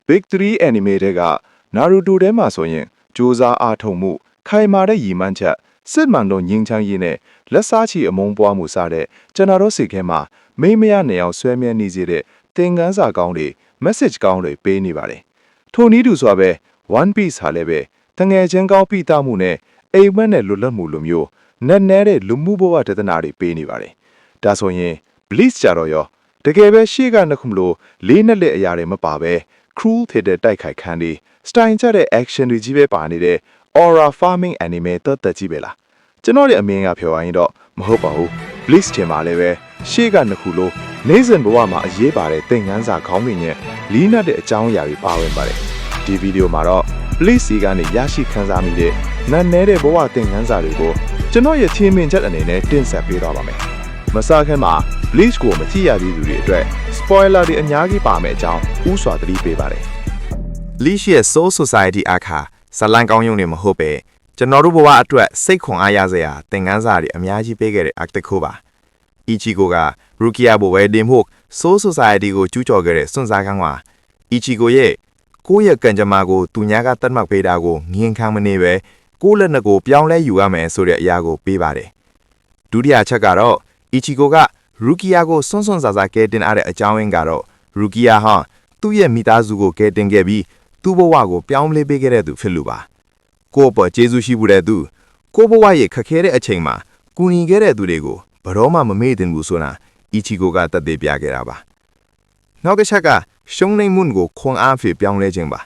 Big 3 Anime တွေကနာရူတိုထဲမှာဆိုရင်ကြိုးစားအားထုတ်မှုခိုင်မာတဲ့ရည်မှန်းချက်စစ်မှန်သောငြိမ်းချမ်းရေးနဲ့လက်စားချီအမုန်းပွားမှုစတဲ့ကျွန်တော်တို့စိတ်ထဲမှာမိမရနေအောင်ဆွဲမြဲနေစေတဲ့သင်ခန်းစာကောင်းတွေ message ကောင်းတွေပေးနေပါတယ်။ထိုနည်းတူစွာပဲ One Piece ဟာလည်းပဲတငယ်ချင်းကောင်းပိတာမှုနဲ့အိမ်မက်နဲ့လွတ်လပ်မှုလိုမျိုးနက်နဲတဲ့လူမှုဘဝတဒနာတွေပေးနေပါတယ်။ဒါဆိုရင် Bleach ကြတော့ရောတကယ်ပဲရှေ့ကနှစ်ခုမလို့လေးနဲ့လက်အရာတွေမပါပဲ cruel ဖြစ်တဲ့တိုက်ခိုက်ခန်းတွေ style ကျတဲ့ action တွေကြီးပဲပါနေတဲ့ aura farming anime တက်ကြီးပဲလားကျွန်တော်ရဲ့အမြင်ကပြောရရင်တော့မဟုတ်ပါဘူး Bleach တင်ပါလည်းပဲရှေ့ကနှစ်ခုလို့နေစဉ်ဘဝမှာအရေးပါတဲ့သင်ခန်းစာခေါင်းတွေနဲ့လီးနက်တဲ့အကြောင်းအရာတွေပါဝင်ပါတယ်ဒီဗီဒီယိုမှာတော့ Bleach စီကနေရရှိခန်းစားမိတဲ့နတ်နဲတဲ့ဘဝသင်ခန်းစာတွေကိုကျွန်တော်ရဲ့ချင်းမြင်ချက်အနေနဲ့တင်ဆက်ပေးသွားပါမယ်မစခန်းမှာ Bleach ကိုမကြည့်ရသေးသူတွေအတွက် spoiler တွေအများကြီးပါမယ်အကြောင်းဥစွာသတိပေးပါတယ် Bleach ရဲ့ Soul Society အခါဇလန်ကောင်းယုံနေမဟုတ်ပဲကျွန်တော်တို့ဘဝအတွက်စိတ်ခွန်အားရစရာသင်ခန်းစာတွေအများကြီးပေးခဲ့တဲ့ arc တစ်ခုပါ Ichigo က Rukia ဘဝဲတင်ဖို့ Soul Society ကိုကျူးကျော်ခဲ့တဲ့စွန့်စားခန်းမှာ Ichigo ရဲ့ကိုယ့်ရဲ့ကံကြမ္မာကိုသူများကတတ်မှတ်ပေးတာကိုငြင်းခံမနေပဲကိုယ့်လက်နဲ့ကိုပြောင်းလဲယူရမယ်ဆိုတဲ့အရာကိုပေးပါတယ်ဒုတိယချက်ကတော့ Ichigo က Rukia ကိုစွန့်စားကဲတင်အားတဲ့အကြောင်းရင်းကတော့ Rukia ဟာသူ့ရဲ့မိသားစုကိုကဲတင်ခဲ့ပြီးသူ့ဘဝကိုပြောင်းလဲပေးခဲ့တဲ့သူဖြစ်လို့ပါကိုယ့်ပေါ်ကျေးဇူးရှိမှုတဲ့သူကိုယ့်ဘဝရဲ့ခက်ခဲတဲ့အချိန်မှာကူညီခဲ့တဲ့သူတွေကိုဘယ်တော့မှမမေ့သင့်ဘူးဆိုတာ Ichigo ကတတ်သိပြခဲ့တာပါနောက်တစ်ချက်ကရှုံးနိမ့်မှုကိုခွန်အားဖြင့်ပြောင်းလဲခြင်းပါ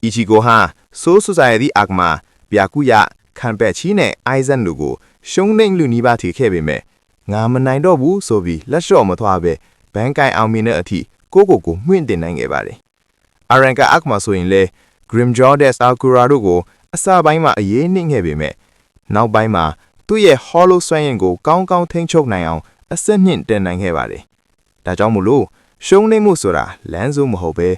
Ichigo ဟာ Soul Society အကမှာပြကူရခံပက်ချီနဲ့ Aizen တို့ကိုရှုံးနိမ့်လူနီးပါးထိခဲ့ပေမဲ့ငါမနိုင်တော့ဘူးဆိုပြီးလက်လျှော့မသွားပဲဘန်ကိုင်အောင်မြင်တဲ့အထိကိုမှွင့်တင်နိုင်ခဲ့ပါတယ်Aranka အကမှာဆိုရင်လေ Grimjaw တဲ့ Sakura တို့ကိုအစပိုင်းမှာအရေးနှိမ့်ခဲ့ပေမဲ့နောက်ပိုင်းမှာသူ့ရဲ့ Hollow စွမ်းရည်ကိုကောင်းကောင်းထိန်းချုပ်နိုင်အောင်အဆက်မြင့်တင်နိုင်ခဲ့ပါတယ်ဒါကြောင့်မို့လို့ရှုံးနိမ့်မှုဆိုတာလမ်းစုံမဟုတ်ပဲ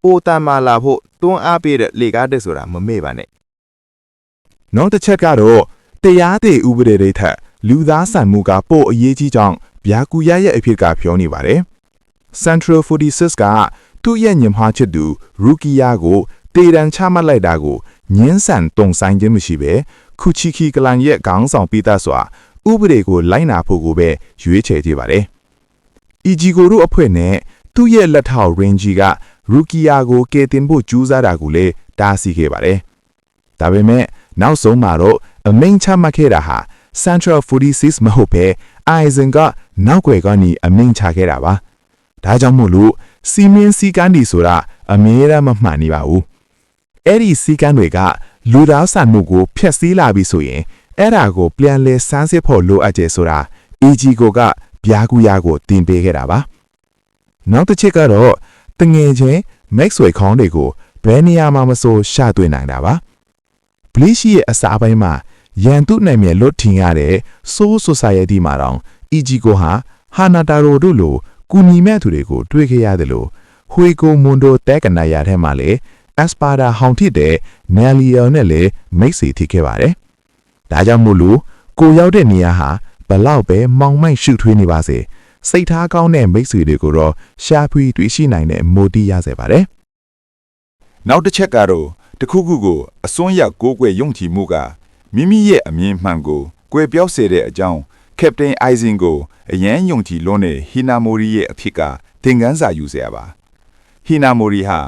ပိုတန်မာလာဖို့တွန်းအားပေးတဲ့လေကားတက်ဆိုတာမမေ့ပါနဲ့နောက်တစ်ချက်ကတော့တရားသည့်ဥပဒေတွေထက်လူသားဆန်မှုကပိုအရေးကြီးကြောင်းဗျာကူရရဲ့အဖြစ်ကပြောနေပါတယ် Central 46ကသူ့ရဲ့ညင်မှားချစ်သူ Rukia ကိုတေတံချမှတ်လိုက်တာကိုညင်းဆန်တုံဆိုင်ခြင်းမရှိပဲခုချီခီကလန်ရဲ့ခေါင်းဆောင်ပိသားစွာဥပဒေကိုလိုက်နာဖို့ကိုပဲရွေးချယ်ကြပါတယ်။ Ichigo တို့အဖွဲ့နဲ့သူ့ရဲ့လက်ထောက် Renji က Rukia ကိုကယ်တင်ဖို့ကြိုးစားတာကိုလည်းတားဆီးခဲ့ပါတယ်။ဒါပေမဲ့နောက်ဆုံးမှာတော့အမိန့်ချမှတ်ခဲ့တာဟာ Central 46မဟုတ်ပဲ Aizen ကနောက်ွယ်ကနေအမိန့်ချခဲ့တာပါ။ဒါကြောင့်မို့လို့စီမင်းစီကန်းဒီဆိုတာအမြဲတမ်းမမှန်နေပါဘူး။အဲ့ဒီစီကန်းတွေကလူသားဆန်မှုကိုဖျက်ဆီးလာပြီဆိုရင်အဲ့ဒါကိုပြန်လဲစမ်းစစ်ဖို့လိုအပ်တယ်ဆိုတာ Ichigo ကဗျာကူရကိုတင်ပေးခဲ့တာပါနောက်တစ်ချက်ကတော့တငယ်ချင်း Max ဆွေခေါင်းတွေကိုဘယ်နေရာမှာမဆိုရှာတွေ့နိုင်တာပါ Bleach ရဲ့အစာပိုင်းမှာရန်သူနိုင်မြလွတ်ထင်ရတဲ့ Soul Society မှာတော့ Ichigo ဟာ Hanataro တို့လိုကူညီမဲ့သူတွေကိုတွေ့ခဲ့ရတယ်လို့ Huiko Mundo တက်ကနာရထဲမှာလည်း Espada ဟောင်ထစ်တဲ့ Nelliel နဲ့လည်းမိတ်ဆွေထိခဲ့ပါတယ်။ဒါကြောင့်မို့လို့ကိုရောက်တဲ့နေရာဟာဘလောက်ပဲမောင်မိုက်ရှုထွေးနေပါစေစိတ်ထားကောင်းတဲ့မိတ်ဆွေတွေကိုတော့ရှာဖွေတွေ့ရှိနိုင်တဲ့မိုတီးရစေပါတယ်။နောက်တစ်ချက်ကတော့တခုခုကိုအစွန်းရောက်ကိုးကွယ်ယုံကြည်မှုကမိမိရဲ့အမြင်မှန်ကိုကွယ်ပြောစေတဲ့အကြောင်း Captain Aizen ကိုအရန်ယုံကြည်လွန်းတဲ့ Hinamori ရဲ့အဖြစ်ကသင်ခန်းစာယူစရာပါ။ Hinamori ဟာ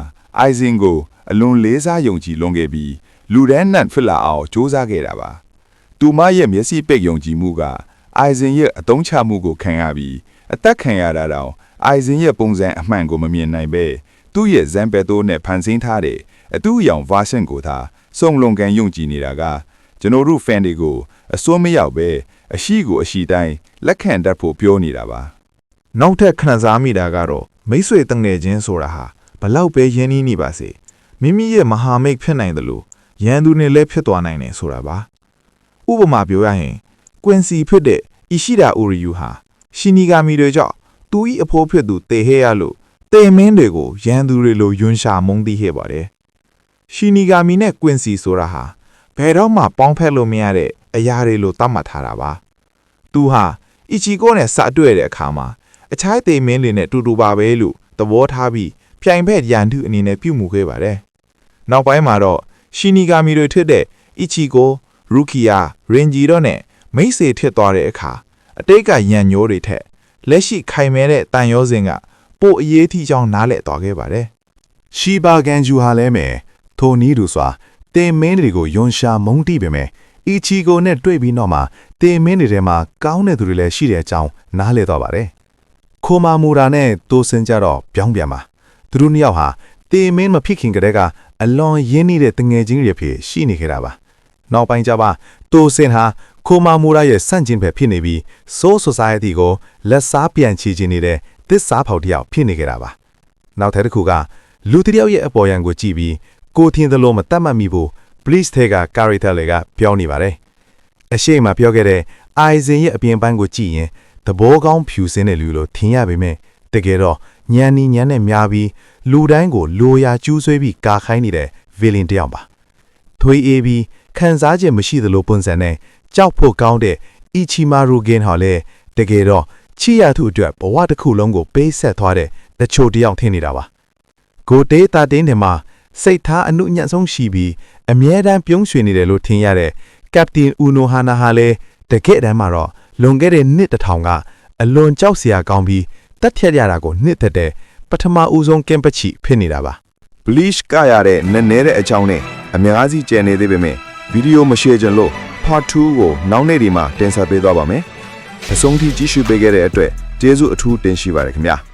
Aizen ကိုအလွန်လေးစားယုံကြည်လွန်ခဲ့ပြီးလူဒန်းနတ်ဖြစ်လာအောင်စ조사ခဲ့တာပါသူမရဲ့မျက်စိပိတ်ယုံကြည်မှုက Aizen ရဲ့အတုံးချမှုကိုခံရပြီးအသက်ခံရတာတောင် Aizen ရဲ့ပုံစံအမှန်ကိုမမြင်နိုင်ပဲသူ့ရဲ့ဇမ်ပယ်တိုးနဲ့ဖန်ဆင်းထားတဲ့အတူအယောင် version ကိုသာစုံလုံကန်ယုံကြည်နေတာကကျွန်တော်တို့ fan တွေကိုအစိုးမရောက်ပဲအရှိကိုအရှိတိုင်းလက်ခံတတ်ဖို့ပြောနေတာပါနောက်ထပ်ခံစားမိတာကတော့မိတ်ဆွေတငယ်ချင်းဆိုတာဟာဘလောက်ပဲရင်းနှီးနေပါစေမိမိရဲ့မဟာမိတ်ဖြစ်နိုင်တယ်လို့ရန်သူနဲ့လည်းဖြစ်သွားနိုင်တယ်ဆိုတာပါဥပမာပြောရရင်ကွင်စီဖြစ်တဲ့အီရှိဒါအိုရီယူဟာရှီနီဂါမီတွေကြောင့်သူ၏အဖိုးဖြစ်သူတေဟဲရလို့တေမင်းတွေကိုရန်သူတွေလိုယွန်းရှာမုန်းသိခဲ့ပါတယ်ရှီနီဂါမီနဲ့ကွင်စီဆိုတာဟာဘယ်တော့မှပေါင်းဖက်လို့မရတဲ့အရာတွေလိုသတ်မှတ်ထားတာပါသူဟာအီချီကိုနဲ့စတွေ့တဲ့အခါမှာအခြားတေမင်းတွေနဲ့တူတူပါပဲလို့သဘောထားပြီး ပြိုင်ဖက်ရန်သူအနေနဲ့ပြုမှုခဲ့ပါတယ်။နောက်ပိုင်းမှာတော့ရှီနီဂါမီတွေထက်တဲ့အီချီကိုရူကီယာရင်ဂျီတို့နဲ့မိတ်ဆွေထစ်သွားတဲ့အခါအတိတ်ကရန်ညိုးတွေထက်လက်ရှိခိုင်မဲတဲ့တန်ရောစင်ကပိုအရေးထိကြောင်းနားလည်သွားခဲ့ပါတယ်။ ရှီဘာကန်ဂျူဟာလဲမယ်ထိုနီးသူစွာတင်မင်းတွေကိုယွန်ရှာမုန်းတိပေမဲ့အီချီကိုနဲ့တွေ့ပြီးတော့မှတင်မင်းတွေထဲမှာကောင်းတဲ့သူတွေလည်းရှိတဲ့အကြောင်းနားလည်သွားပါတယ်။ခိုမာမူရာနဲ့တိုစင်ကြတော့ပြောင်းပြန်ပါသူတို့နှစ်ယောက်ဟာတင်မင်းမဖြစ်ခင်ကတည်းကအလွန်ရင်းနှီးတဲ့တငယ်ချင်းတွေဖြစ်ရှိနေခဲ့တာပါ။နောက်ပိုင်းကျပါတိုစင်ဟာခိုမာမူရာရဲ့စန့်ကျင်ဘက်ဖြစ်နေပြီး Soul Society ကိုလက်စားပြန်ချီချင်နေတဲ့သစ္စာဖောက်တစ်ယောက်ဖြစ်နေခဲ့တာပါ။နောက်ထပ်တစ်ခုကလူတစ်ယောက်ရဲ့အပေါ်ယံကိုကြည့်ပြီးကိုထင်သလိုမတတ်မှတ်မိဖို့ Bleach ထဲက character တွေကပြောနေပါတယ်။အရှိမပြောခဲ့တဲ့ Aizen ရဲ့အပြင်ပန်းကိုကြည့်ရင်သဘောကောင်းဖြူစင်းတဲ့လူလိုထင်ရပေမဲ့တကယ်တော့ညံနီညံနဲ့များပြီးလူတိုင်းကိုလိုရာကျူးဆွဲပြီးကာခိုင်းနေတဲ့ villain တစ်ယောက်ပါ။ထွေးအေးပြီးခံစားချက်မရှိသလိုပုံစံနဲ့ကြောက်ဖို့ကောင်းတဲ့ Ichimaru Gen ဟာလည်းတကယ်တော့ချီရသူအတွက်ဘဝတစ်ခုလုံးကိုပေးဆက်သွားတဲ့တချို့တယောက်ထင်နေတာပါ။ကိုတေးတာတင်းတယ်မှာစိတ်ထားအနုညံ့ဆုံးရှိပြီးအမြဲတမ်းပြုံးရွှင်နေတယ်လို့ထင်ရတဲ့ Captain Uno Hana ဟာလည်းတကယ်တမ်းမှာတော့လွန်ခဲ့တဲ့နှစ်တစ်ထောင်ကအလွန်ကြောက်စရာကောင်းပြီးတက်ဖြတ်ရတာကိုနှစ်သက်တဲ့ပထမဦးဆုံးကင်ပချီဖြစ်နေတာပါ Bleach ကရတဲ့နည်းနည်းတဲ့အကြောင်းနဲ့အများကြီးကျန်နေသေးပေမဲ့ဗီဒီယိုမရှယ်ချင်လို့ Part 2ကိုနောက်နေ့ဒီမှာတင်ဆက်ပေးသွားပါမယ်။အဆုံးထိကြည့်ရှုပေးခဲ့တဲ့အတွက်ကျေးဇူးအထူးတင်ရှိပါတယ်ခင်ဗျာ။